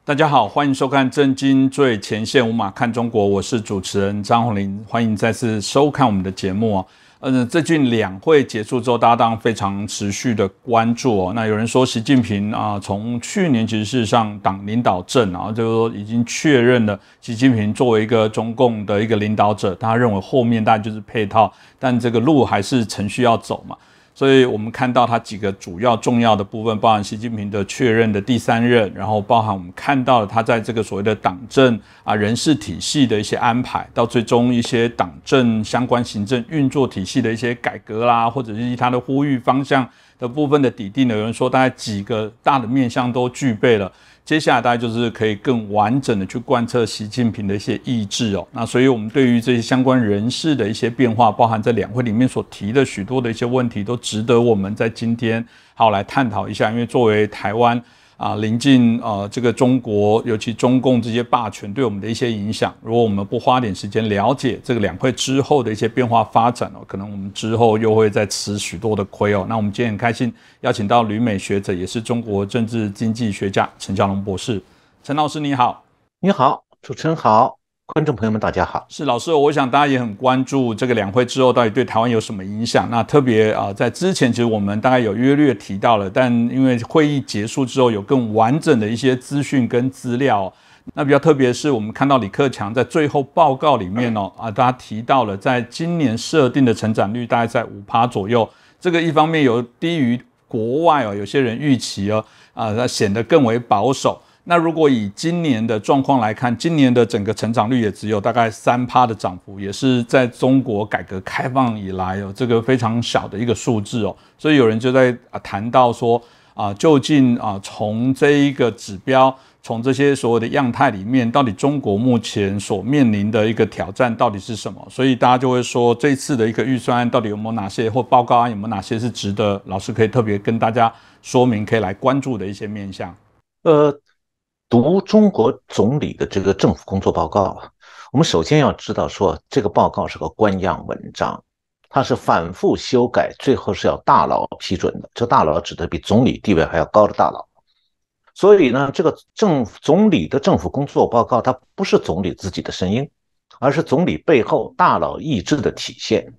大家好，欢迎收看《震惊最前线》，无马看中国，我是主持人张宏林，欢迎再次收看我们的节目哦。最近两会结束之后，大家当然非常持续的关注哦。那有人说，习近平从去年其实事实上党领导正就是说已经确认了习近平作为一个中共的一个领导者，他认为后面大概就是配套，但这个路还是程序要走嘛。所以我们看到它几个主要重要的部分，包含习近平的确认的第3任，然后包含我们看到了他在这个所谓的党政人事体系的一些安排，到最终一些党政相关行政运作体系的一些改革啦，或者是他的呼吁方向的部分的底定呢，有人说大概几个大的面向都具备了。接下来大概就是可以更完整的去贯彻习近平的一些意志哦。那所以我们对于这些相关人士的一些变化，包含在两会里面所提的许多的一些问题，都值得我们在今天好来探讨一下。因为作为台湾临近这个中国，尤其中共这些霸权对我们的一些影响，如果我们不花点时间了解这个两会之后的一些变化发展可能我们之后又会再吃许多的亏哦。那我们今天很开心邀请到旅美学者，也是中国政治经济学家陈教龙博士。陈老师你好。你好，主持人好，观众朋友们大家好。是老师，我想大家也很关注这个两会之后到底对台湾有什么影响。那特别在之前其实我们大概有约略提到了，但因为会议结束之后有更完整的一些资讯跟资料那比较特别的是，我们看到李克强在最后报告里面大家提到了在今年设定的成长率大概在5%左右。这个一方面有低于国外有些人预期它显得更为保守。那如果以今年的状况来看，今年的整个成长率也只有大概3%的涨幅，也是在中国改革开放以来这个非常小的一个数字所以有人就在谈到说究竟从这一个指标，从这些所有的样态里面，到底中国目前所面临的一个挑战到底是什么？所以大家就会说，这次的一个预算案到底有没有哪些，或报告案有没有哪些是值得老师可以特别跟大家说明，可以来关注的一些面向。读中国总理的这个政府工作报告我们首先要知道说，这个报告是个官样文章，它是反复修改，最后是要大佬批准的。这大佬指的比总理地位还要高的大佬。所以呢，这个总理的政府工作报告，它不是总理自己的声音，而是总理背后大佬意志的体现。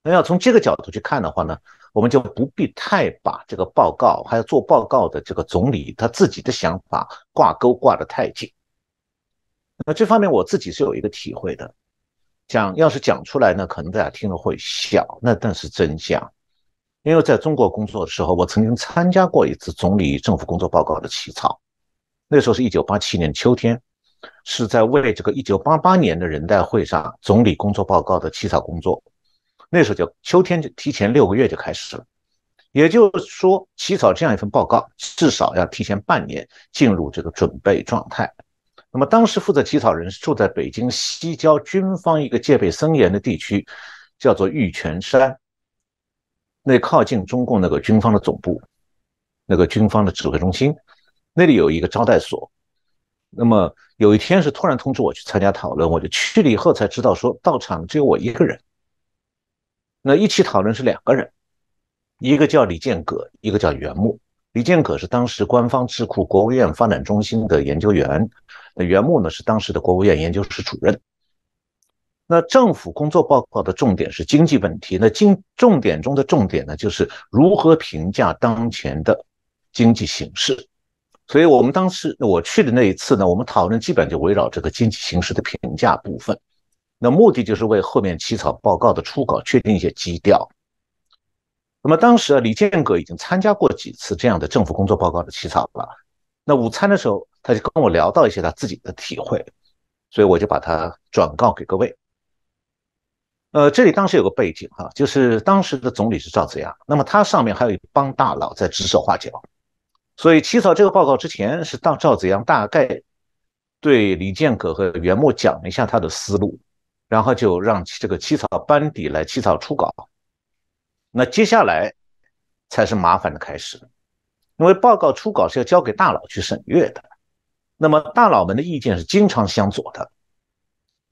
那要从这个角度去看的话呢，我们就不必太把这个报告还有做报告的这个总理他自己的想法挂得太紧。那这方面我自己是有一个体会的，要是讲出来呢，可能大家听了会笑，但是真相。因为在中国工作的时候，我曾经参加过一次总理政府工作报告的起草，那时候是1987年秋天，是在为这个1988年的人代会上总理工作报告的起草工作。那时候就秋天就提前6个月就开始了，也就是说，起草这样一份报告，至少要提前半年进入这个准备状态。那么当时负责起草人是住在北京西郊军方一个戒备森严的地区，叫做玉泉山，那靠近中共那个军方的总部，那个军方的指挥中心，那里有一个招待所。那么有一天是突然通知我去参加讨论，我就去了以后才知道说，到场只有我一个人。那一起讨论是2个人，一个叫李建革，一个叫袁牧。李建革是当时官方智库国务院发展中心的研究员，那袁牧呢是当时的国务院研究室主任。那政府工作报告的重点是经济问题，那重点中的重点呢，就是如何评价当前的经济形势。所以我们当时我去的那一次呢，我们讨论基本就围绕这个经济形势的评价部分。那目的就是为后面起草报告的初稿确定一些基调。那么当时李建革已经参加过几次这样的政府工作报告的起草了。那午餐的时候，他就跟我聊到一些他自己的体会，所以我就把它转告给各位。这里当时有个背景就是当时的总理是赵紫阳，那么他上面还有一帮大佬在指手画脚。所以起草这个报告之前，是赵紫阳大概对李建革和袁牧讲了一下他的思路，然后就让这个起草班底来起草初稿。那接下来才是麻烦的开始，因为报告初稿是要交给大佬去审阅的，那么大佬们的意见是经常相左的。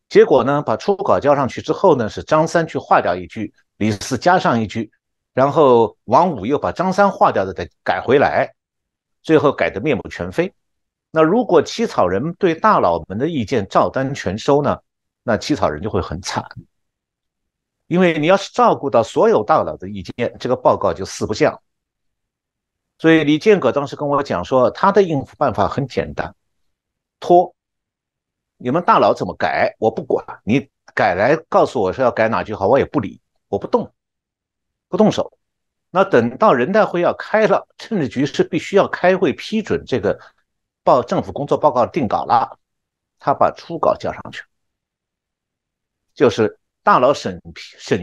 结果呢，把初稿交上去之后呢，是张三去划掉一句，李四加上一句，然后王五又把张三划掉的再改回来，最后改得面目全非。那如果起草人对大佬们的意见照单全收呢，那起草人就会很惨，因为你要是照顾到所有大佬的意见，这个报告就四不像。所以李建革当时跟我讲说，他的应付办法很简单，拖。你们大佬怎么改我不管，你改来告诉我说要改哪句话，我也不理，我不动手。那等到人代会要开了，政治局是必须要开会批准这个政府工作报告定稿了，他把初稿交上去，就是大佬审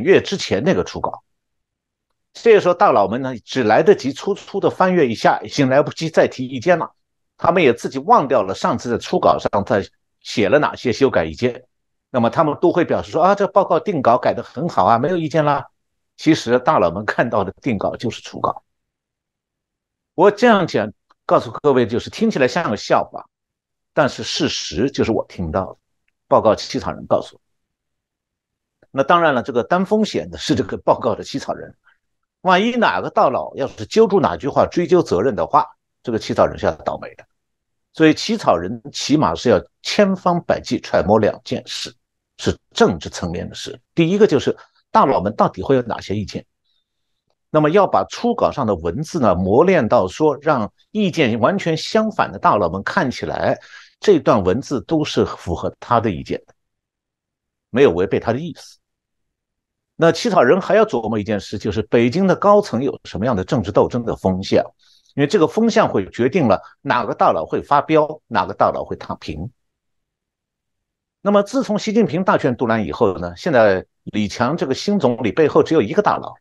阅之前那个初稿。这个时候大佬们呢，只来得及粗粗的翻阅一下，已经来不及再提意见了。他们也自己忘掉了上次的初稿上在写了哪些修改意见。那么他们都会表示说啊，这报告定稿改得很好啊，没有意见啦。其实大佬们看到的定稿就是初稿。我这样讲告诉各位，就是听起来像个笑话，但是事实就是我听到的，报告起草人告诉我。那当然了，这个担风险的是这个报告的起草人。万一哪个大佬要是揪住哪句话追究责任的话，这个起草人是要倒霉的。所以起草人起码是要千方百计揣摩两件事，是政治层面的事。第一个就是大佬们到底会有哪些意见，那么要把初稿上的文字呢磨练到说让意见完全相反的大佬们看起来这段文字都是符合他的意见的，没有违背他的意思。那起草人还要琢磨一件事，就是北京的高层有什么样的政治斗争的风向，因为这个风向会决定了哪个大佬会发飙，哪个大佬会躺平。那么自从习近平大权独揽以后呢，现在李强这个新总理背后只有一个大佬。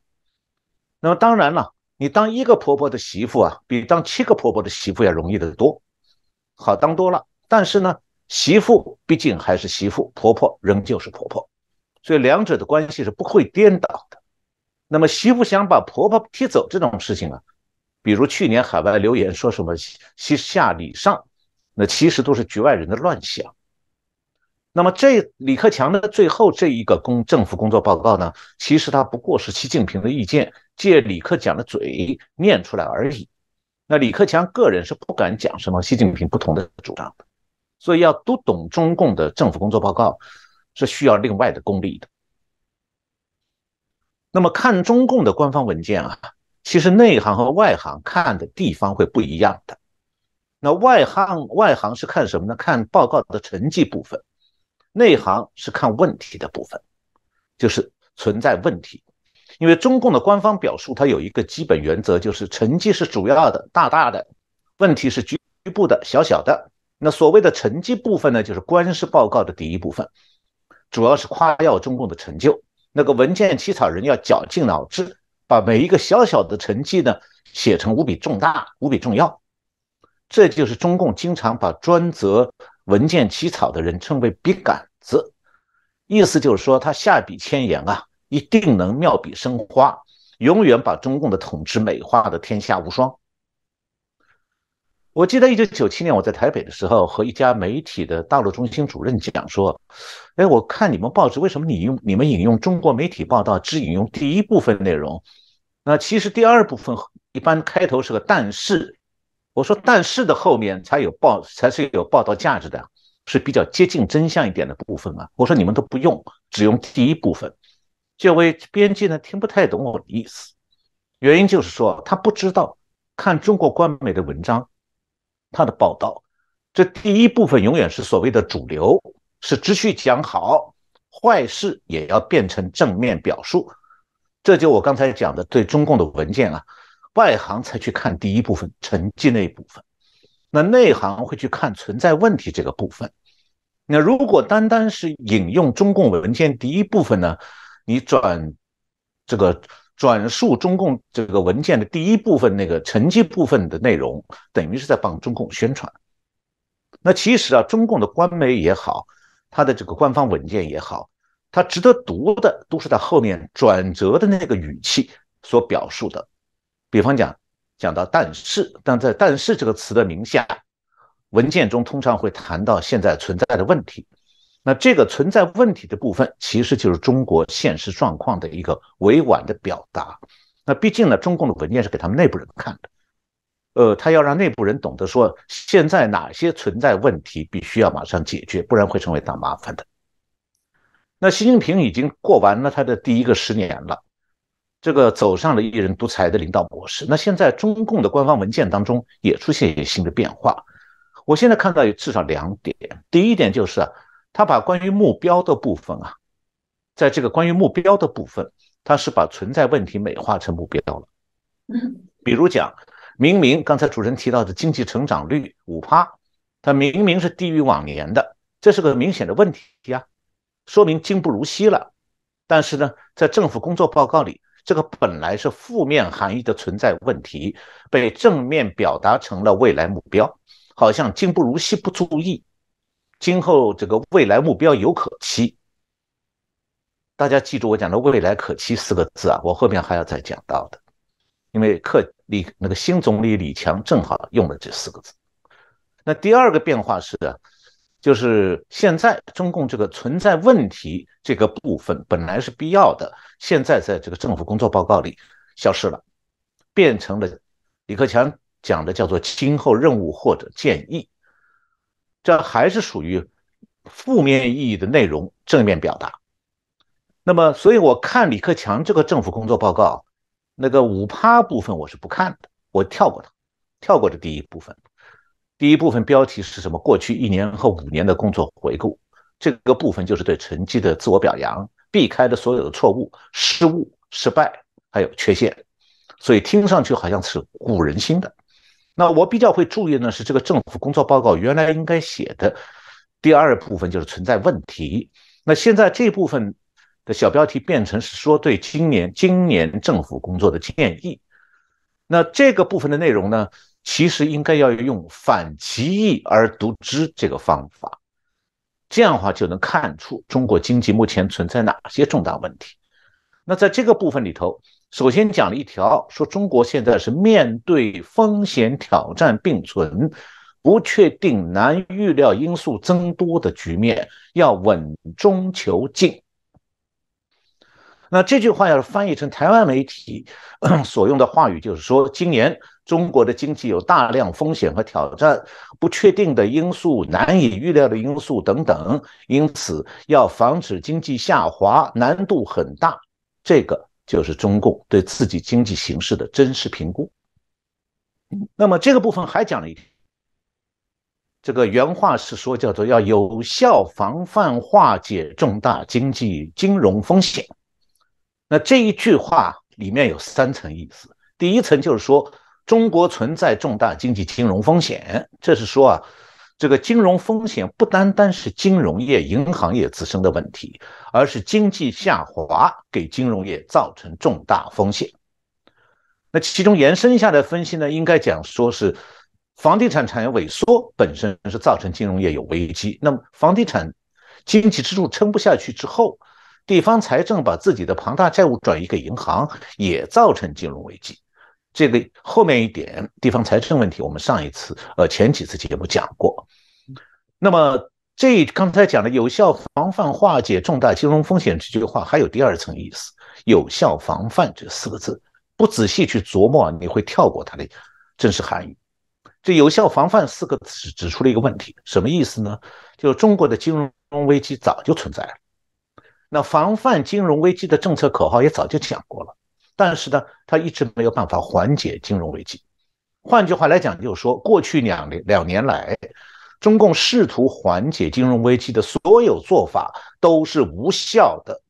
那么当然了，你当一个婆婆的媳妇啊，比当7个婆婆的媳妇要容易得多，好当多了。但是呢，媳妇毕竟还是媳妇，婆婆仍旧是婆婆。所以两者的关系是不会颠倒的。那么媳妇想把婆婆踢走这种事情啊，比如去年海外留言说什么西夏礼上，那其实都是局外人的乱想。那么李克强的最后这一个政府工作报告呢，其实它不过是习近平的意见借李克强的嘴念出来而已。那李克强个人是不敢讲什么习近平不同的主张的，所以要读懂中共的政府工作报告是需要另外的功力的。那么看中共的官方文件啊，其实内行和外行看的地方会不一样的。那外行是看什么呢？看报告的成绩部分，内行是看问题的部分，就是存在问题。因为中共的官方表述它有一个基本原则，就是成绩是主要的大大的，问题是局部的小小的。那所谓的成绩部分呢，就是官式报告的第一部分，主要是夸耀中共的成就。那个文件起草人要绞尽脑汁，把每一个小小的成绩呢写成无比重大、无比重要。这就是中共经常把专责文件起草的人称为笔杆子，意思就是说他下笔千言啊，一定能妙笔生花，永远把中共的统治美化的天下无双。我记得1997年我在台北的时候，和一家媒体的大陆中心主任讲说，我看你们报纸为什么你们引用中国媒体报道只引用第一部分内容，那其实第二部分一般开头是个但是，我说但是的后面才是有报道价值的，是比较接近真相一点的部分啊。我说你们都不用，只用第一部分。这位编辑呢听不太懂我的意思，原因就是说他不知道看中国官媒的文章，他的报道，这第一部分永远是所谓的主流，是只需讲好，坏事也要变成正面表述。这就我刚才讲的，对中共的文件啊，外行才去看第一部分成绩那一部分，那内行会去看存在问题这个部分。那如果单单是引用中共文件第一部分呢，你转述中共这个文件的第一部分那个成绩部分的内容，等于是在帮中共宣传。那其实啊，中共的官媒也好，它的这个官方文件也好，它值得读的都是它后面转折的那个语气所表述的。比方讲到但在但是这个词的名下，文件中通常会谈到现在存在的问题。那这个存在问题的部分，其实就是中国现实状况的一个委婉的表达。那毕竟呢，中共的文件是给他们内部人看的。他要让内部人懂得说，现在哪些存在问题必须要马上解决，不然会成为大麻烦的。那习近平已经过完了他的第一个10年了，这个走上了一人独裁的领导模式。那现在中共的官方文件当中也出现一些新的变化。我现在看到有至少2点，第一点就是他把关于目标的部分在这个关于目标的部分，他是把存在问题美化成目标了。比如讲，明明刚才主持人提到的经济成长率5%，它明明是低于往年的，这是个明显的问题说明今不如昔了。但是呢，在政府工作报告里，这个本来是负面含义的存在问题，被正面表达成了未来目标，好像今不如昔不注意，今后这个未来目标有可期。大家记住我讲的未来可期4个字我后面还要再讲到的，因为那个新总理李强正好用了这4个字。那第二个变化是就是现在中共这个存在问题这个部分本来是必要的，现在在这个政府工作报告里消失了，变成了李克强讲的叫做今后任务或者建议，这还是属于负面意义的内容正面表达。那么所以我看李克强这个政府工作报告那个5%部分我是不看的，我跳过这第一部分。第一部分标题是什么？过去1年和5年的工作回顾，这个部分就是对成绩的自我表扬，避开了所有的错误、失误、失败还有缺陷，所以听上去好像是鼓人心的。那我比较会注意的是这个政府工作报告原来应该写的第二部分就是存在问题，那现在这部分的小标题变成是说对今年政府工作的建议。那这个部分的内容呢，其实应该要用反其意而读之这个方法，这样的话就能看出中国经济目前存在哪些重大问题。那在这个部分里头，首先讲了一条，说中国现在是面对风险挑战并存、不确定难预料因素增多的局面，要稳中求进。那这句话要是翻译成台湾媒体所用的话语，就是说今年中国的经济有大量风险和挑战，不确定的因素、难以预料的因素等等，因此要防止经济下滑难度很大。这个就是中共对自己经济形势的真实评估。那么这个部分还讲了一点，这个原话是说叫做要有效防范化解重大经济金融风险。那这一句话里面有3层意思。第一层就是说中国存在重大经济金融风险，这是说这个金融风险不单单是金融业、银行业自身的问题，而是经济下滑给金融业造成重大风险。那其中延伸下来分析呢，应该讲说是房地产产业萎缩本身是造成金融业有危机，那么房地产经济支柱撑不下去之后，地方财政把自己的庞大债务转移给银行，也造成金融危机。这个后面一点地方财政问题，我们前几次节目讲过。那么刚才讲的有效防范化解重大金融风险这句话还有第2层意思，有效防范这4个字，不仔细去琢磨，你会跳过它的真实含义。这有效防范4个字指出了一个问题，什么意思呢？就是中国的金融危机早就存在了。那防范金融危机的政策口号也早就讲过了，但是呢，它一直没有办法缓解金融危机。换句话来讲，就是说过去两年来，中共试图缓解金融危机的所有做法都是无效的，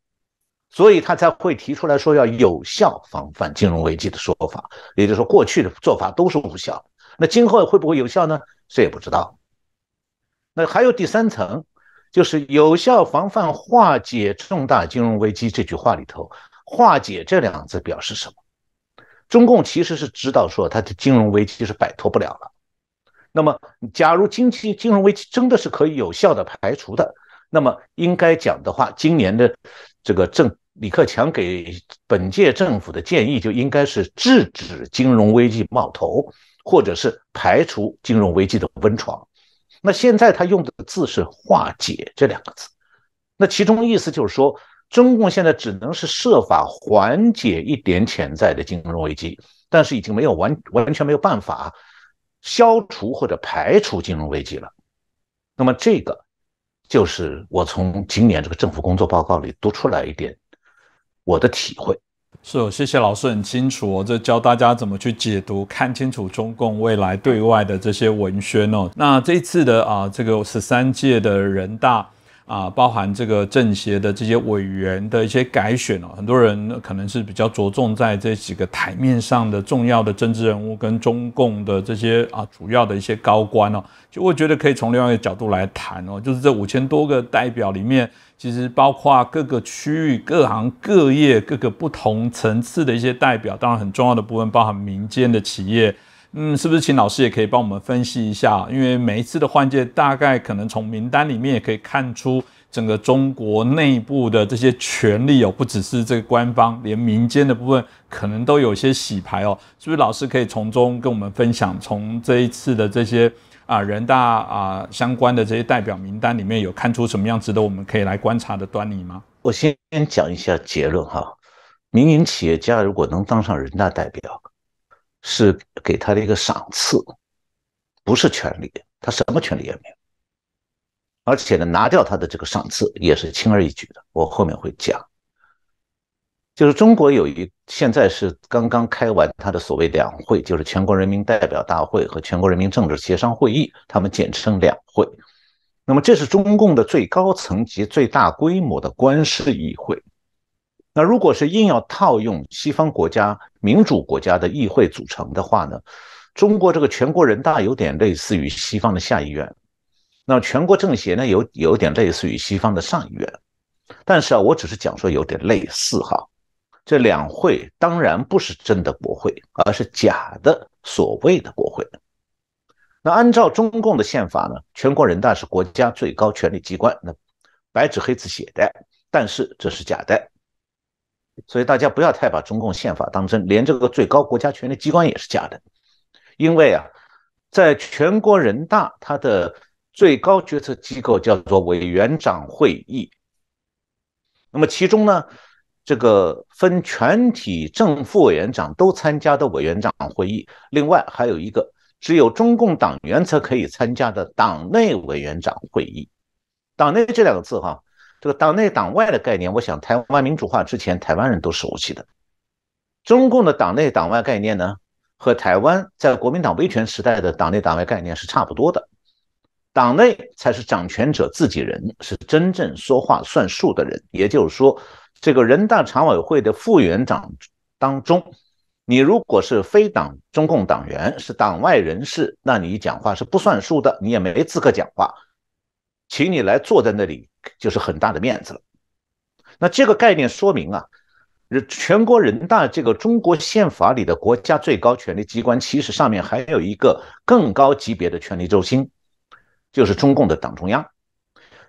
所以他才会提出来说要有效防范金融危机的说法，也就是说过去的做法都是无效，那今后会不会有效呢？谁也不知道。那还有第3层，就是有效防范化解重大金融危机这句话里头，化解这2个字表示什么？中共其实是知道说它的金融危机是摆脱不了了。那么假如金融危机真的是可以有效的排除的，那么应该讲的话，今年的这个李克强给本届政府的建议就应该是制止金融危机冒头，或者是排除金融危机的温床。那现在他用的字是化解这2个字，那其中意思就是说中共现在只能是设法缓解一点潜在的金融危机，但是已经完全没有办法消除或者排除金融危机了。那么这个就是我从今年这个政府工作报告里读出来一点我的体会。是，谢谢老师，很清楚这教大家怎么去解读，看清楚中共未来对外的这些文宣哦。那这一次的这个13届的人大包含这个政协的这些委员的一些改选哦，很多人可能是比较着重在这几个台面上的重要的政治人物跟中共的这些主要的一些高官哦，就我觉得可以从另外一个角度来谈哦，就是这5000多个代表里面，其实包括各个区域、各行各业、各个不同层次的一些代表，当然很重要的部分包含民间的企业。是不是请老师也可以帮我们分析一下？因为每一次的换届，大概可能从名单里面也可以看出整个中国内部的这些权力哦，不只是这个官方，连民间的部分可能都有一些洗牌哦。是不是老师可以从中跟我们分享，从这一次的这些人大相关的这些代表名单里面有看出什么样值得我们可以来观察的端倪吗？我先讲一下结论哈，民营企业家如果能当上人大代表，是给他的一个赏赐，不是权利，他什么权利也没有。而且呢，拿掉他的这个赏赐也是轻而易举的，我后面会讲。就是中国现在是刚刚开完他的所谓两会，就是全国人民代表大会和全国人民政治协商会议，他们简称两会。那么这是中共的最高层级、最大规模的官式议会。那如果是硬要套用西方国家、民主国家的议会组成的话呢，中国这个全国人大有点类似于西方的下议院，那全国政协呢有点类似于西方的上议院。但是我只是讲说有点类似哈。这两会当然不是真的国会，而是假的所谓的国会。那按照中共的宪法呢，全国人大是国家最高权力机关，那白纸黑字写的，但是这是假的。所以大家不要太把中共宪法当真，连这个最高国家权力机关也是假的。因为在全国人大，它的最高决策机构叫做委员长会议。那么其中呢，这个分全体正副委员长都参加的委员长会议，另外还有一个只有中共党员才可以参加的党内委员长会议。党内这两个字这个党内党外的概念，我想台湾民主化之前台湾人都熟悉的。中共的党内党外概念呢，和台湾在国民党威权时代的党内党外概念是差不多的。党内才是掌权者自己人，是真正说话算数的人。也就是说，这个人大常委会的副委员长当中，你如果是非中共党员，是党外人士，那你讲话是不算数的，你也没资格讲话，请你来坐在那里就是很大的面子了。那这个概念说明全国人大这个中国宪法里的国家最高权力机关，其实上面还有一个更高级别的权力中心，就是中共的党中央。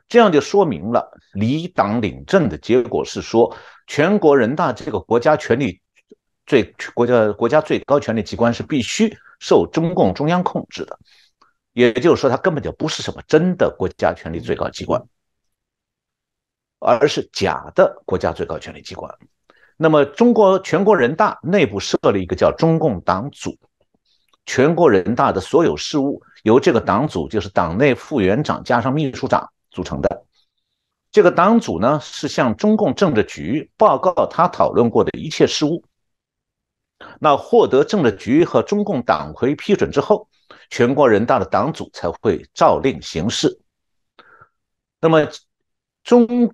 这样就说明了离党领政的结果是说，全国人大这个国家最高权力机关是必须受中共中央控制的。也就是说，它根本就不是什么真的国家权力最高机关，而是假的国家最高权力机关。那么全国人大内部设了一个叫中共党组，全国人大的所有事务由这个党组，就是党内副委员长加上秘书长组成的。这个党组呢，是向中共政治局报告他讨论过的一切事务。那获得政治局和中共党魁批准之后，全国人大的党组才会照令行事。那么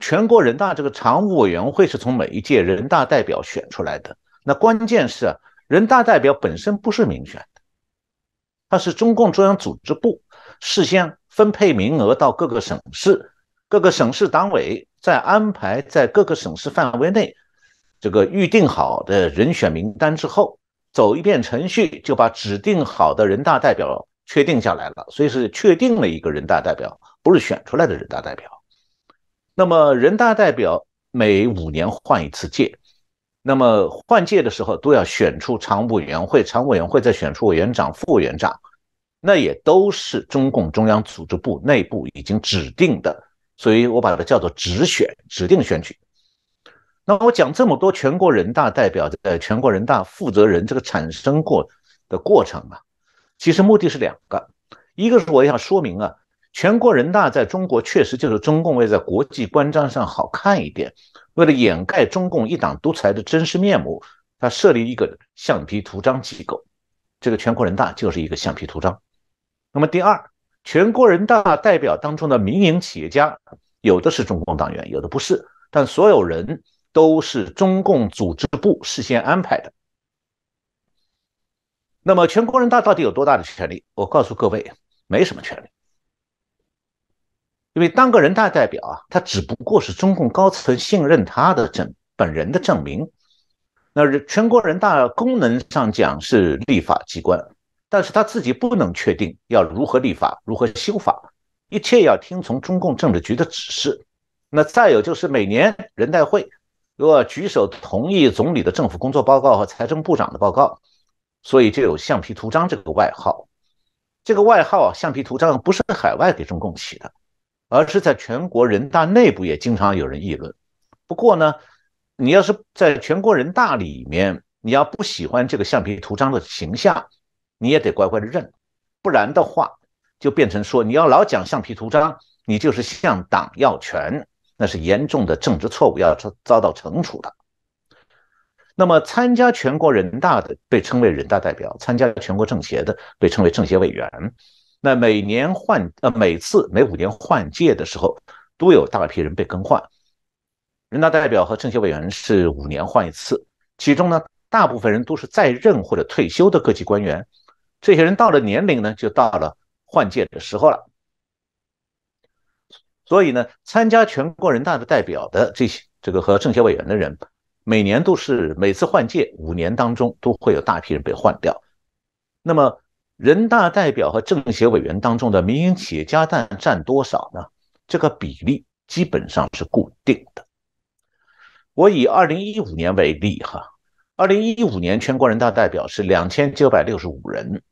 全国人大这个常务委员会是从每一届人大代表选出来的。那关键是人大代表本身不是民选的，它是中共中央组织部事先分配名额到各个省市，各个省市党委再安排在各个省市范围内这个预定好的人选名单之后，走一遍程序就把指定好的人大代表确定下来了。所以是确定了一个人大代表，不是选出来的人大代表。那么人大代表每5年换一次届，那么换届的时候都要选出常务委员会，常务委员会再选出委员长、副委员长，那也都是中共中央组织部内部已经指定的，所以我把它叫做直选，指定选举。那我讲这么多全国人大代表的全国人大负责人这个产生过的过程其实目的是两个，一个是我想说明啊，全国人大在中国确实就是中共为在国际关章上好看一点，为了掩盖中共一党独裁的真实面目，他设立一个橡皮图章机构，这个全国人大就是一个橡皮图章。那么第二，全国人大代表当中的民营企业家，有的是中共党员，有的不是，但所有人都是中共组织部事先安排的。那么全国人大到底有多大的权力？我告诉各位，没什么权力。因为当个人大代表啊，他只不过是中共高层信任他的本人的证明。那全国人大功能上讲是立法机关，但是他自己不能确定要如何立法、如何修法，一切要听从中共政治局的指示。那再有就是每年人代会如果举手同意总理的政府工作报告和财政部长的报告，所以就有橡皮图章这个外号。这个外号橡皮图章不是海外给中共起的，而是在全国人大内部也经常有人议论。不过呢，你要是在全国人大里面，你要不喜欢这个橡皮图章的形象，你也得乖乖的认，不然的话就变成说你要老讲橡皮图章，你就是向党要权，那是严重的政治错误，要遭到惩处的。那么参加全国人大的被称为人大代表，参加全国政协的被称为政协委员。那每次每5年换届的时候，都有大批人被更换。人大代表和政协委员是5年换一次，其中呢，大部分人都是在任或者退休的各级官员。这些人到了年龄呢，就到了换届的时候了。所以呢，参加全国人大的代表的这个和政协委员的人，每次换届5年当中都会有大批人被换掉。那么人大代表和政协委员当中的民营企业家占多少呢？这个比例基本上是固定的。我以2015年为例，2015年全国人大代表是2965人，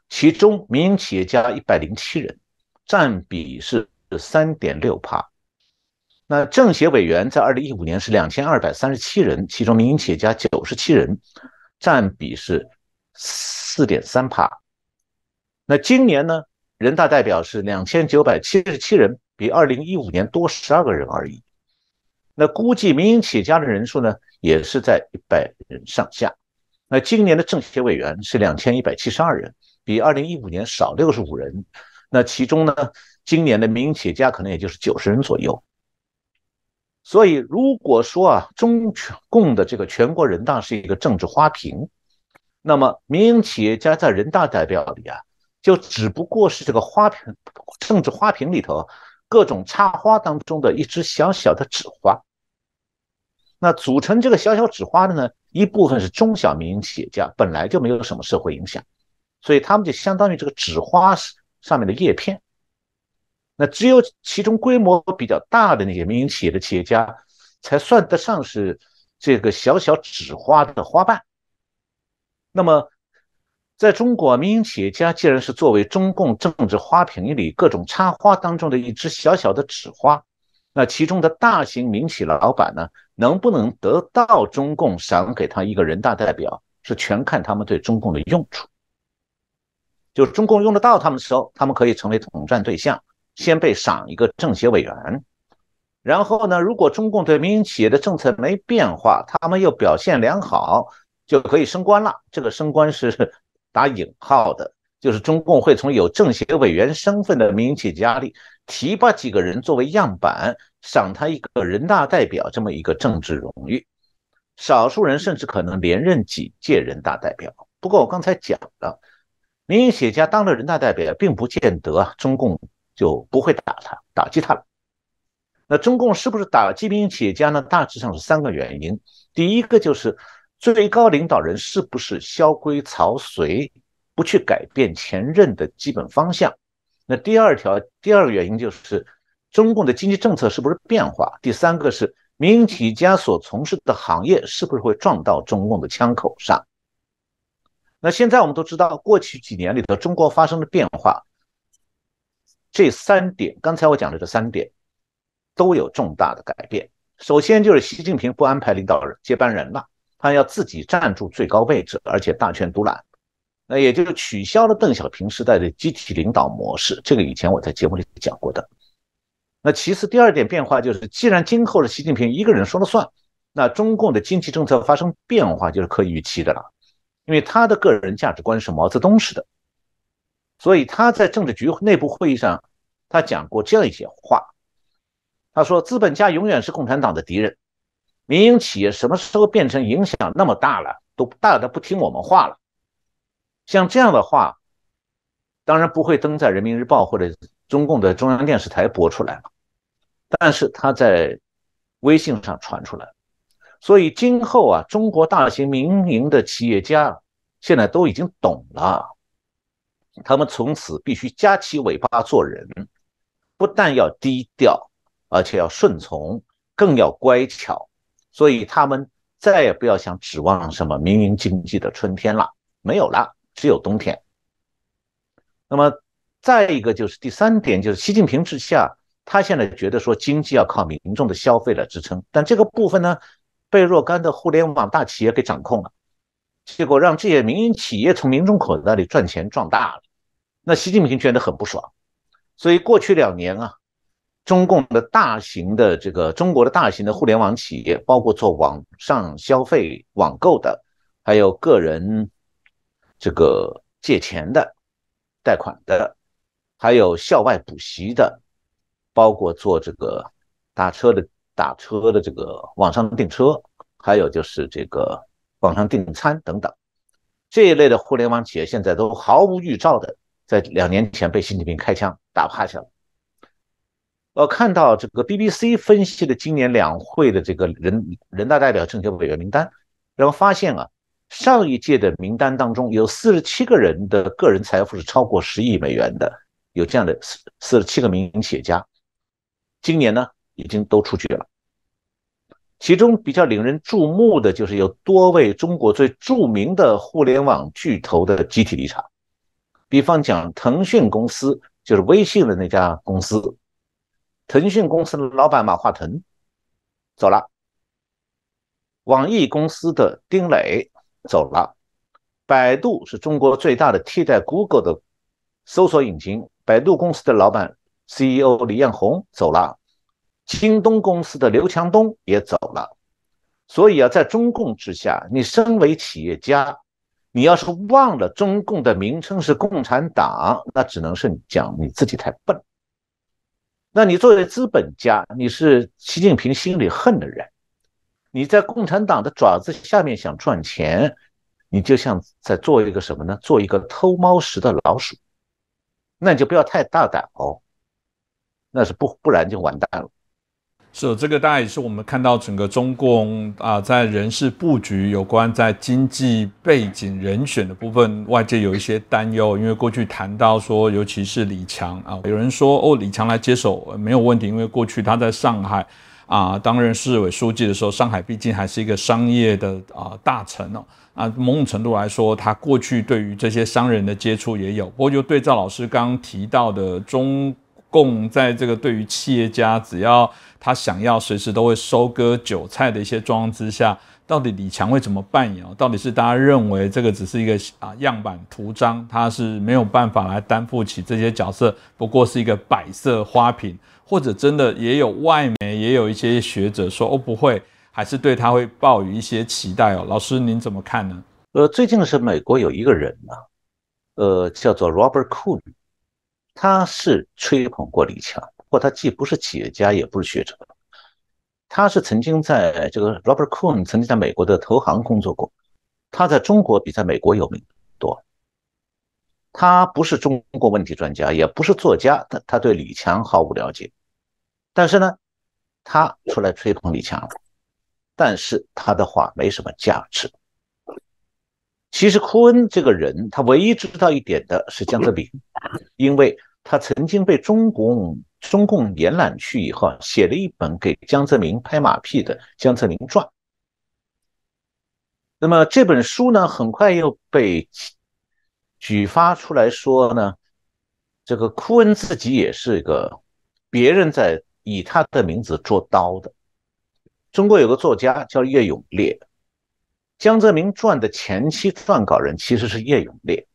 其中民营企业家107人，占比是 3.6%。那政协委员在2015年是2237人，其中民营企业家97人，占比是 4.3%。那今年呢，人大代表是2977人，比2015年多12个人而已。那估计民营企业家的人数呢，也是在100人上下。那今年的政协委员是2172人，比2015年少65人。那其中呢，今年的民营企业家可能也就是90人左右。所以如果说啊，中共的这个全国人大是一个政治花瓶，那么民营企业家在人大代表里啊，就只不过是这个政治花瓶里头各种插花当中的一只小小的纸花。那组成这个小小纸花的呢，一部分是中小民营企业家，本来就没有什么社会影响，所以他们就相当于这个纸花上面的叶片。那只有其中规模比较大的那些民营企业的企业家，才算得上是这个小小纸花的花瓣。那么在中国，民营企业家既然是作为中共政治花瓶里各种插花当中的一只小小的纸花，那其中的大型民企老板呢，能不能得到中共赏给他一个人大代表，是全看他们对中共的用处。就中共用得到他们的时候，他们可以成为统战对象，先被赏一个政协委员。然后呢，如果中共对民营企业的政策没变化，他们又表现良好，就可以升官了。这个升官是打引号的，就是中共会从有政协委员身份的民营企业家里提拔几个人作为样板，赏他一个人大代表这么一个政治荣誉。少数人甚至可能连任几届人大代表。不过我刚才讲了，民营企业家当了人大代表，并不见得中共就不会打击他了。那中共是不是打击民营企业家呢？大致上是3个原因。第一个就是最高领导人是不是萧规曹随，不去改变前任的基本方向。那第二个原因就是中共的经济政策是不是变化。第3个是民营企业家所从事的行业是不是会撞到中共的枪口上。那现在我们都知道，过去几年里头中国发生的变化，这3点，刚才我讲的这3点都有重大的改变。首先就是习近平不安排领导人接班人了，他要自己站住最高位置，而且大权独揽。那也就是取消了邓小平时代的集体领导模式，这个以前我在节目里讲过的。那其次第二点变化就是，既然今后是习近平一个人说了算，那中共的经济政策发生变化就是可以预期的了，因为他的个人价值观是毛泽东式的，所以他在政治局内部会议上，他讲过这样一些话，他说资本家永远是共产党的敌人，民营企业什么时候变成影响那么大了，都大的不听我们话了。像这样的话，当然不会登在人民日报或者中共的中央电视台播出来了，但是他在微信上传出来，所以今后啊，中国大型民营的企业家现在都已经懂了，他们从此必须夹起尾巴做人，不但要低调，而且要顺从，更要乖巧，所以他们再也不要想指望什么民营经济的春天了，没有了，只有冬天。那么再一个就是第三点，就是习近平之下，他现在觉得说经济要靠民众的消费来支撑，但这个部分呢，被若干的互联网大企业给掌控了，结果让这些民营企业从民众口袋里赚钱赚大了，那习近平觉得很不爽。所以过去2年啊，中国的大型的互联网企业，包括做网上消费网购的，还有个人借钱的贷款的，还有校外补习的，包括做打车的网上订车，还有就是网上订餐等等，这一类的互联网企业现在都毫无预兆的在2年前被习近平开枪打趴下了。我看到BBC 分析了今年两会的人大代表政协委员名单，然后发现啊，上一届的名单当中有47个人的个人财富是超过10亿美元的，有这样的47个民营企业家，今年呢已经都出局了。其中比较令人注目的就是有多位中国最著名的互联网巨头的集体离场，比方讲腾讯公司，就是微信的那家公司，腾讯公司的老板马化腾走了，网易公司的丁磊走了，百度是中国最大的替代 Google 的搜索引擎，百度公司的老板 CEO 李彦宏走了，京东公司的刘强东也走了。所以啊，在中共之下，你身为企业家，你要是忘了中共的名称是共产党，那只能是讲你自己太笨。那你作为资本家，你是习近平心里恨的人，你在共产党的爪子下面想赚钱，你就像在做一个什么呢？做一个偷猫食的老鼠，那你就不要太大胆哦，那是不然就完蛋了。是，这个大概也是我们看到整个中共在人事布局有关在经济背景人选的部分，外界有一些担忧，因为过去谈到说，尤其是李强有人说李强来接手没有问题，因为过去他在上海担任市委书记的时候，上海毕竟还是一个商业的大城某种程度来说，他过去对于这些商人的接触也有。不过就对赵老师刚刚提到的中共在这个对于企业家，只要他想要随时都会收割韭菜的一些状况之下，到底李强会怎么扮演？到底是大家认为这个只是一个样板图章，他是没有办法来担负起这些角色，不过是一个摆设花瓶，或者真的也有外媒也有一些学者说不会，还是对他会抱有一些期待哦。老师您怎么看呢？最近是美国有一个人呢，叫做 Robert Kuhn， 他是吹捧过李强，不过他既不是企业家，也不是学者。他是曾经在Robert Kuhn 曾经在美国的投行工作过，他在中国比在美国有名多。他不是中国问题专家，也不是作家，他对李强毫无了解。但是呢，他出来吹捧李强，但是他的话没什么价值。其实库恩这个人，他唯一知道一点的是江泽民，因为他曾经被中共延揽去以后，写了一本给江泽民拍马屁的《江泽民传》。那么这本书呢，很快又被举发出来说呢，这个库恩自己也是别人在以他的名字捉刀的。中国有个作家叫叶永烈，江泽民传的前期撰稿人其实是叶永烈，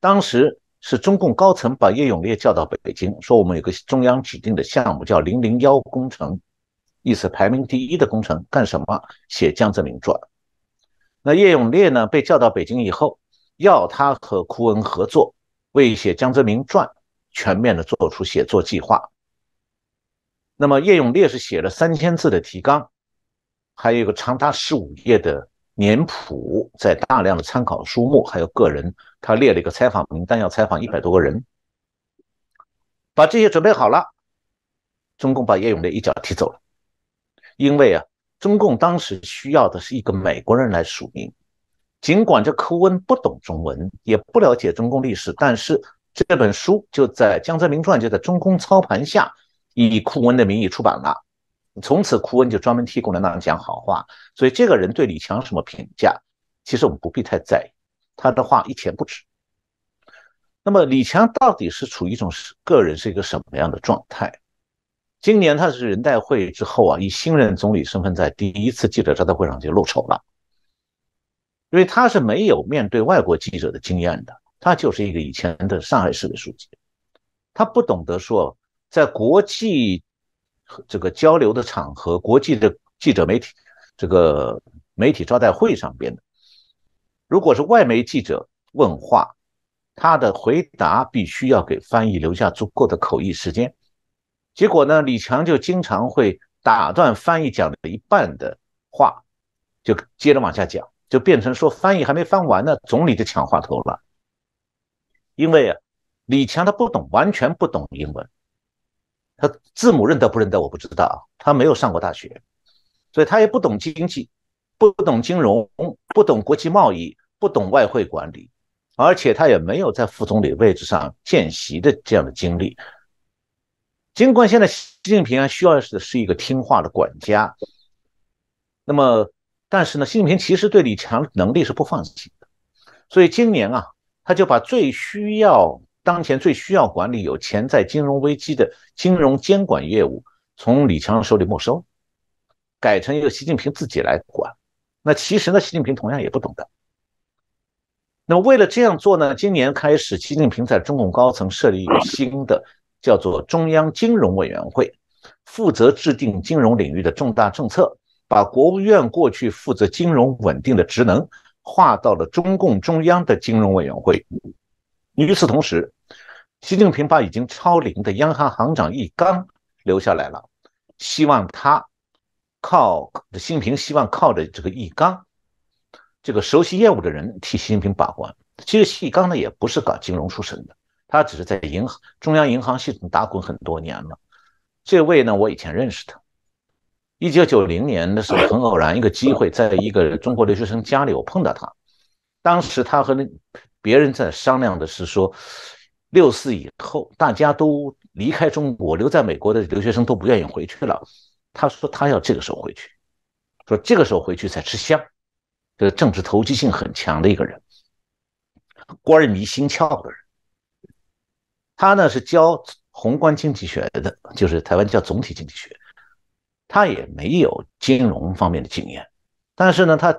当时是中共高层把叶永烈叫到北京，说我们有个中央指定的项目叫001工程，意思排名第一的工程，干什么？写《江泽民传》。那叶永烈呢被叫到北京以后，要他和库恩合作，为写《江泽民传》全面的做出写作计划。那么叶永烈是写了3000字的提纲，还有一个长达15页的年谱，在大量的参考书目，还有个人，他列了一个采访名单，要采访100多个人。把这些准备好了，中共把叶永烈一脚踢走了。因为中共当时需要的是一个美国人来署名。尽管这库恩不懂中文，也不了解中共历史，但是这本书就在《江泽民传》就在中共操盘下，以库恩的名义出版了。从此库恩就专门替共产党讲好话，所以这个人对李强什么评价，其实我们不必太在意，他的话一钱不值。那么李强到底是处于一种个人是一个什么样的状态？今年他是人代会之后以新任总理身份在第一次记者招待会上就露丑了，因为他是没有面对外国记者的经验的，他就是一个以前的上海市的书记，他不懂得说在国际这个交流的场合，国际的记者媒体这个媒体招待会上边的，如果是外媒记者问话，他的回答必须要给翻译留下足够的口译时间。结果呢，李强就经常会打断翻译讲的一半的话，就接着往下讲，就变成说翻译还没翻完呢，总理就抢话头了。因为李强他不懂，完全不懂英文，他字母认得不认得我不知道，他没有上过大学，所以他也不懂经济，不懂金融，不懂国际贸易，不懂外汇管理，而且他也没有在副总理位置上见习的这样的经历。尽管现在习近平需要的是一个听话的管家，那么但是呢，习近平其实对李强的能力是不放心的，所以今年他就把当前最需要管理有潜在金融危机的金融监管业务从李强手里没收，改成由习近平自己来管。那其实呢，习近平同样也不懂的。那么为了这样做呢，今年开始，习近平在中共高层设立一个新的叫做中央金融委员会，负责制定金融领域的重大政策，把国务院过去负责金融稳定的职能划到了中共中央的金融委员会。与此同时，习近平把已经超龄的央行行长易纲留下来了，希望习近平希望靠着这个易纲这个熟悉业务的人替习近平把关。其实易纲呢也不是搞金融出身的，他只是在中央银行系统打滚很多年了。这位呢，我以前认识他。1990年的时候，很偶然一个机会，在一个中国留学生家里，我碰到他。当时他和别人在商量的是说，64以后大家都离开中国，留在美国的留学生都不愿意回去了。他说他要这个时候回去，说这个时候回去才吃香。这个政治投机性很强的一个人，官迷心窍的人。他呢是教宏观经济学的，就是台湾叫总体经济学。他也没有金融方面的经验，但是呢，他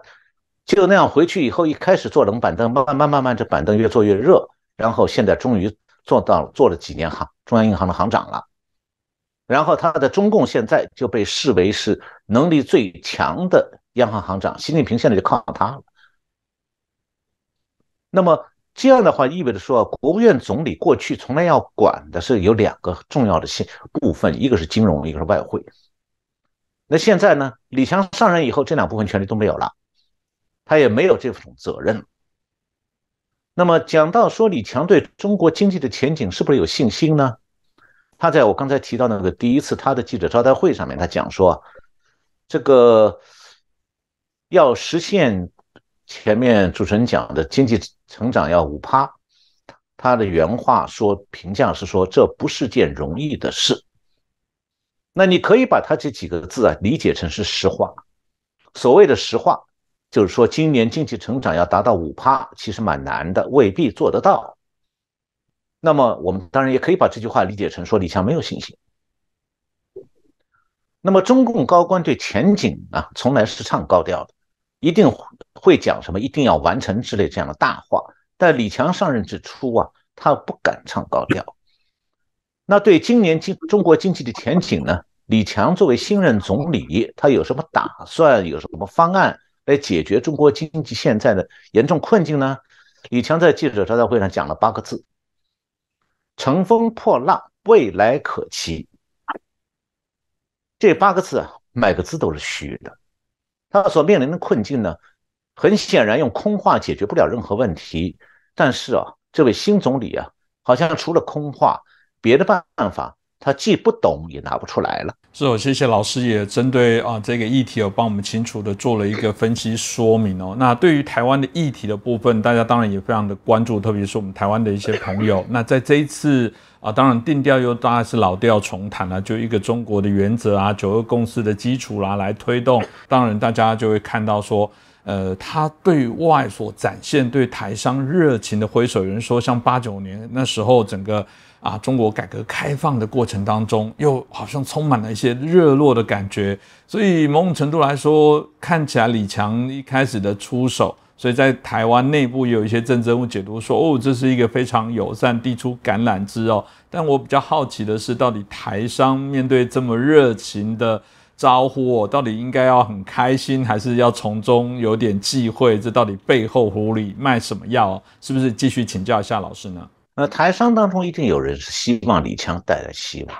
就那样回去以后，一开始坐冷板凳，慢慢这板凳越坐越热，然后现在终于做了几年中央银行的行长了。然后他的中共现在就被视为是能力最强的央行行长，习近平现在就靠他了。那么这样的话意味着说，国务院总理过去从来要管的是有2个重要的部分，一个是金融，一个是外汇。那现在呢，李强上任以后，这2部分权力都没有了，他也没有这种责任。那么讲到说李强对中国经济的前景是不是有信心呢？他在我刚才提到那个第一次他的记者招待会上面，他讲说，这个要实现前面主持人讲的经济成长要5%，他的原话评价是说，这不是件容易的事。那你可以把他这几个字理解成是实话。所谓的实话，就是说今年经济成长要达到5%，其实蛮难的，未必做得到。那么我们当然也可以把这句话理解成说李强没有信心。那么中共高官对前景从来是唱高调的，一定会讲什么一定要完成之类这样的大话，在李强上任之初啊，他不敢唱高调。那对今年中国经济的前景呢？李强作为新任总理，他有什么打算？有什么方案来解决中国经济现在的严重困境呢？李强在记者招待会上讲了8个字：乘风破浪，未来可期。这8个字啊，每个字都是虚的。他所面临的困境呢，很显然用空话解决不了任何问题。但是啊，这位新总理啊，好像除了空话，别的办法他既不懂也拿不出来了。是哦，谢谢老师也针对这个议题有帮我们清楚的做了一个分析说明哦。那对于台湾的议题的部分，大家当然也非常的关注，特别是我们台湾的一些朋友。那在这一次当然定调又大概是老调重弹了，就一个中国的原则啊，9·2共识的基础啦，来推动。当然大家就会看到说，他对外所展现对台商热情的挥手，有人说像89年那时候整个中国改革开放的过程当中，又好像充满了一些热络的感觉，所以某种程度来说，看起来李强一开始的出手，所以在台湾内部也有一些政治人物解读说，这是一个非常友善、递出橄榄枝哦。但我比较好奇的是，到底台商面对这么热情的招呼，到底应该要很开心，还是要从中有点忌讳？这到底背后狐狸卖什么药？是不是继续请教一下老师呢？台商当中一定有人是希望李强带来希望，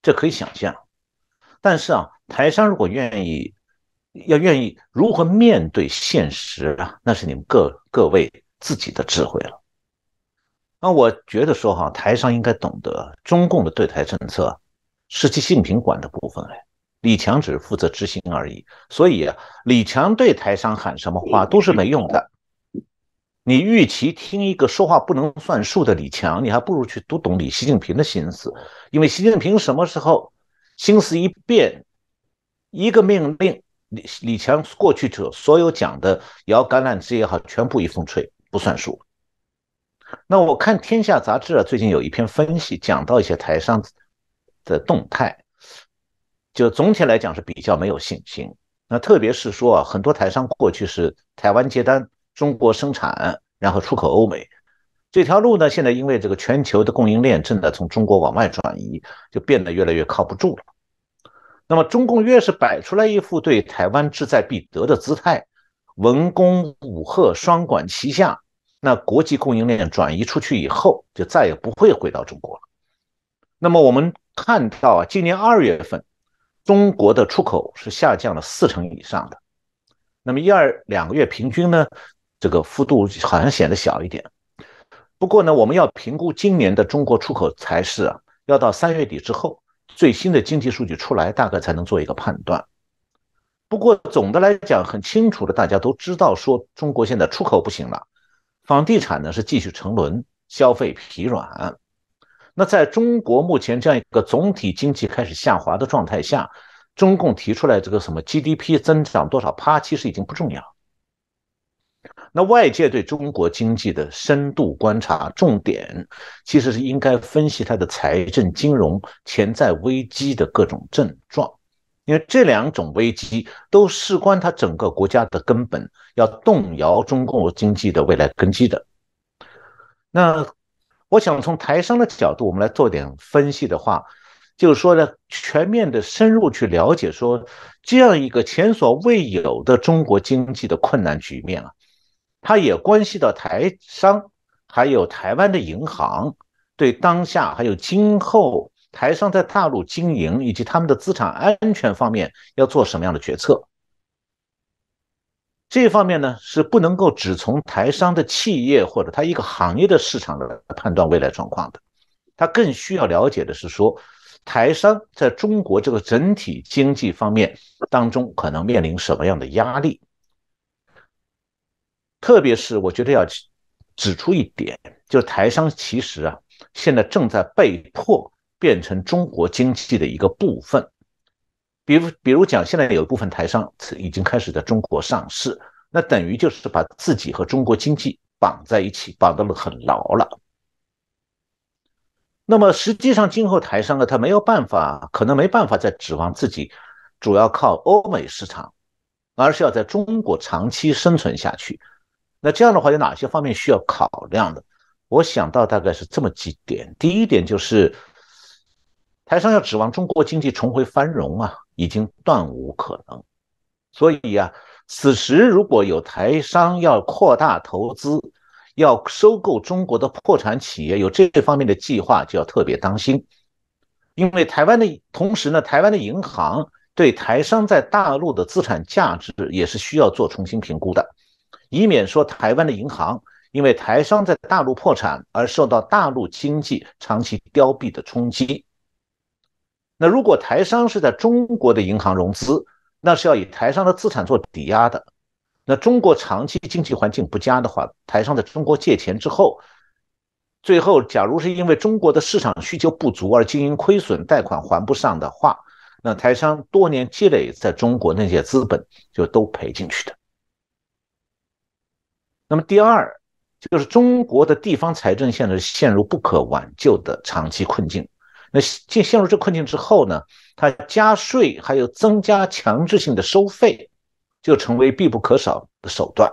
这可以想象。但是台商如果愿意如何面对现实啊，那是你们各位自己的智慧了。那我觉得说台商应该懂得中共的对台政策是习近平管的部分，李强只是负责执行而已。所以李强对台商喊什么话都是没用的。你与其听一个说话不能算数的李强，你还不如去读懂习近平的心思。因为习近平什么时候心思一变，一个命令，李强过去所有讲的摇橄榄枝也好，全部一风吹，不算数。那我看《天下》杂志最近有一篇分析，讲到一些台商的动态，就总体来讲是比较没有信心。那特别是说很多台商过去是台湾接单，中国生产，然后出口欧美，这条路呢，现在因为这个全球的供应链正在从中国往外转移，就变得越来越靠不住了。那么中共越是摆出来一副对台湾志在必得的姿态，文攻武吓，双管齐下，那国际供应链转移出去以后，就再也不会回到中国了。那么我们看到今年2月份，中国的出口是下降了40%以上的。那么2个月平均呢，这个幅度好像显得小一点。不过呢，我们要评估今年的中国出口才是要到3月底之后，最新的经济数据出来，大概才能做一个判断。不过总的来讲，很清楚的，大家都知道说中国现在出口不行了，房地产呢是继续沉沦，消费疲软。那在中国目前这样一个总体经济开始下滑的状态下，中共提出来这个什么 GDP 增长多少%，其实已经不重要。那外界对中国经济的深度观察重点，其实是应该分析它的财政金融潜在危机的各种症状，因为这2种危机都事关它整个国家的根本，要动摇中共经济的未来根基的。那我想从台商的角度，我们来做点分析的话，就是说呢，全面的深入去了解说，这样一个前所未有的中国经济的困难局面它也关系到台商还有台湾的银行对当下还有今后台商在大陆经营以及他们的资产安全方面要做什么样的决策。这方面呢，是不能够只从台商的企业或者他一个行业的市场来判断未来状况的，他更需要了解的是说，台商在中国这个整体经济方面当中可能面临什么样的压力。特别是我觉得要指出一点，就是台商其实现在正在被迫变成中国经济的一个部分。比如讲，现在有一部分台商已经开始在中国上市，那等于就是把自己和中国经济绑在一起，绑得很牢了。那么实际上今后台商他可能没办法再指望自己主要靠欧美市场，而是要在中国长期生存下去。那这样的话有哪些方面需要考量的？我想到大概是这么几点。第一点就是台商要指望中国经济重回繁荣啊，已经断无可能。所以啊，此时如果有台商要扩大投资，要收购中国的破产企业，有这方面的计划，就要特别当心。因为同时呢，台湾的银行对台商在大陆的资产价值也是需要做重新评估的，以免说台湾的银行因为台商在大陆破产而受到大陆经济长期凋敝的冲击。那如果台商是在中国的银行融资，那是要以台商的资产做抵押的。那中国长期经济环境不佳的话，台商在中国借钱之后，最后假如是因为中国的市场需求不足而经营亏损，贷款还不上的话，那台商多年积累在中国那些资本就都赔进去的。那么第二，就是中国的地方财政现在陷入不可挽救的长期困境。那陷入这困境之后呢，它加税还有增加强制性的收费，就成为必不可少的手段。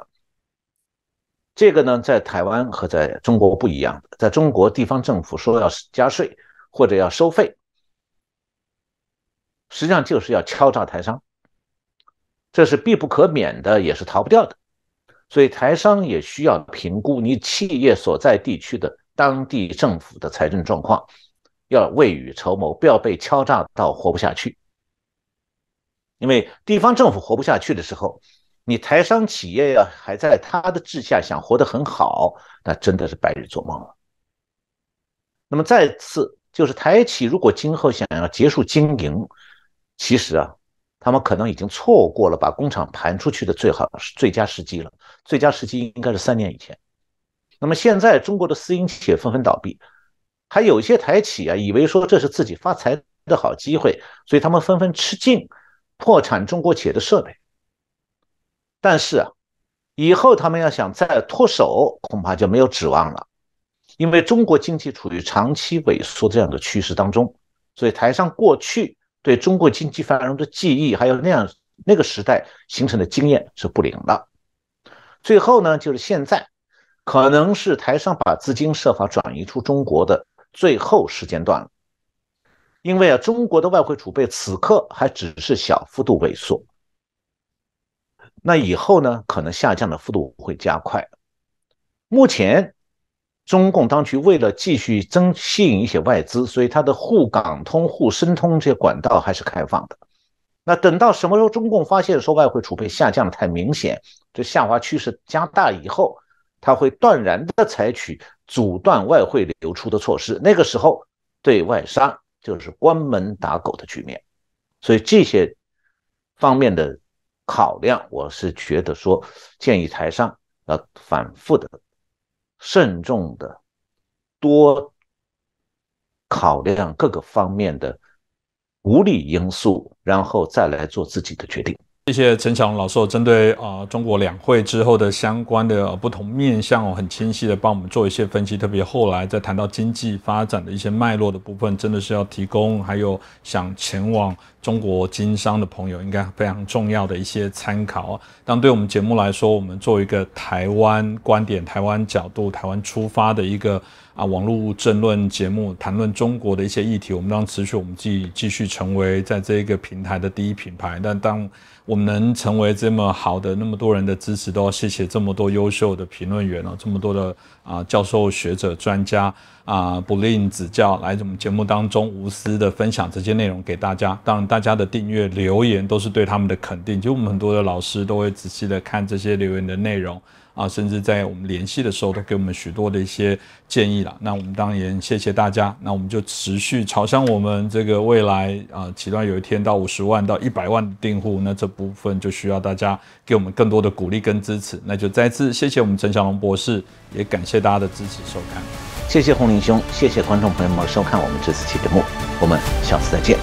这个呢，在台湾和在中国不一样的，在中国地方政府说要加税或者要收费，实际上就是要敲诈台商，这是必不可免的，也是逃不掉的。所以台商也需要评估你企业所在地区的当地政府的财政状况，要未雨绸缪，不要被敲诈到活不下去。因为地方政府活不下去的时候，你台商企业要还在他的治下想活得很好，那真的是白日做梦了。那么再次就是台企如果今后想要结束经营，其实啊，他们可能已经错过了把工厂盘出去的最佳时机了。最佳时机应该是3年以前。那么现在中国的私营企业纷纷倒闭，还有一些台企啊，以为说这是自己发财的好机会，所以他们纷纷吃进破产中国企业的设备。但是啊，以后他们要想再脱手，恐怕就没有指望了。因为中国经济处于长期萎缩这样的趋势当中，所以台商过去对中国经济繁荣的记忆，还有那个时代形成的经验是不灵了。最后呢，就是现在可能是台商把资金设法转移出中国的最后时间段了。因为中国的外汇储备此刻还只是小幅度萎缩，那以后呢，可能下降的幅度会加快。目前中共当局为了继续吸引一些外资，所以它的沪港通、沪深通这些管道还是开放的。那等到什么时候中共发现说外汇储备下降的太明显，这下滑趋势加大以后，它会断然的采取阻断外汇流出的措施，那个时候对外商就是关门打狗的局面。所以这些方面的考量，我是觉得说建议台商要反复的、慎重的多考量各个方面的无利因素，然后再来做自己的决定。谢谢陈小龙老师针对中国两会之后的相关的不同面向很清晰的帮我们做一些分析，特别后来在谈到经济发展的一些脉络的部分，真的是要提供还有想前往中国经商的朋友应该非常重要的一些参考。当对我们节目来说，我们做一个台湾观点、台湾角度、台湾出发的一个网络政论节目，谈论中国的一些议题，我们让持续我们继续成为在这个平台的第一品牌。但当我们能成为这么好的那么多人的支持，都要谢谢这么多优秀的评论员这么多的教授、学者、专家不吝指教来我们节目当中无私的分享这些内容给大家。当然，大家的订阅、留言都是对他们的肯定。就我们很多的老师都会仔细的看这些留言的内容甚至在我们联系的时候都给我们许多的一些建议啦。那我们当然也谢谢大家。那我们就持续朝向我们这个未来期待有一天到50万到100万的订户，那这部分就需要大家给我们更多的鼓励跟支持。那就再次谢谢我们陈小龙博士，也感谢大家的支持收看。谢谢洪林兄，谢谢观众朋友们收看我们这次节目，我们下次再见。